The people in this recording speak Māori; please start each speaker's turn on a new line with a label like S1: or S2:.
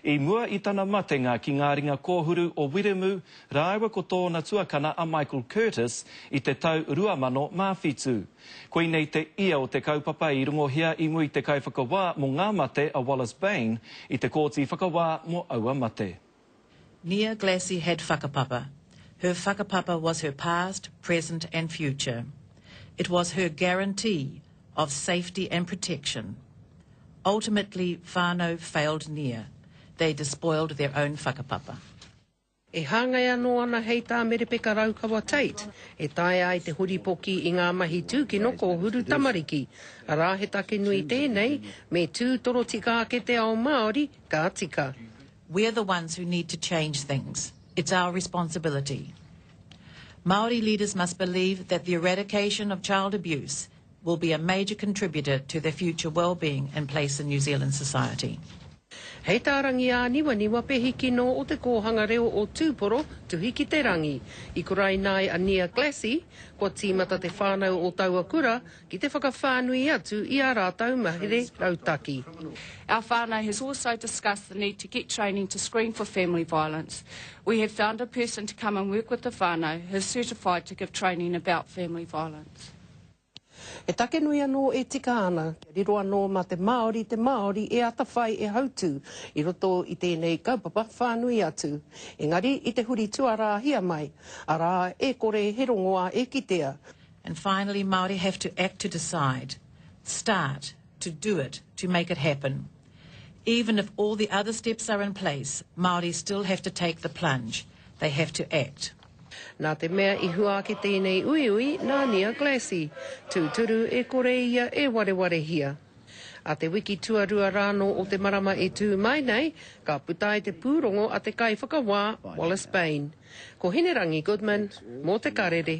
S1: I mua I tana matenga ki ngā ringa kōhuru o Wiremu, rāua ko tōna tuakana a Michael Curtis I te tau 2012. Koinei te ia o te kaupapa I rongohia I mui te kaiwhakawā mo ngā mate a Wallace Bain I te kōti whakawā mo aua mate.
S2: Nia Glassie had whakapapa. Her whakapapa was her past, present and future. It was her guarantee of safety and protection. Ultimately, whānau failed Nia. They despoiled their own whakapapa.
S3: E hāngai anō ana hei tā merepeka raukawa Tate. E tae ai te huripoki I ngā mahi tūkino ko huru tamariki. Arā he take nui tēnei, me tū toro tika ake te ao Māori, ka tika.
S2: We're the ones who need to change things. It's our responsibility. Māori leaders must believe that the eradication of child abuse will be a major contributor to their future well-being and place in New Zealand society.
S3: Hei tā rangi a niwa pehiki no o te kōhanga reo o tūporo tuhiki te rangi. I kurai nai a Nia Glassie, ko tīmata te whānau o taua kura ki te whakawhānui atu I a rātau mahere rautaki.
S4: Our whānau has also discussed the need to get training to screen for family violence. We have found a person to come and work with the whānau who is certified to give training about family violence.
S3: E take nui anō e tika ana, kia riro anō ma te Māori e atawhai e hautu, I roto I tēnei kaupapa whānui atu. Engari I te huri tuarāhia mai, arā e kore he rongoa e kitea.
S2: And finally, Māori have to act to decide, start, to do it, to make it happen. Even if all the other steps are in place, Māori still have to take the plunge. They have to act.
S3: Nā te mea I hua ke tēnei uiui, nā Nia Glassie. Tūturu e kore ia e wareware hia. A te wiki tuarua rāno o te marama e tū mai nei, ka putai te pūrongo a te kai whakawā, Wallace Bain. Ko Hinerangi Goodman, mō te karere.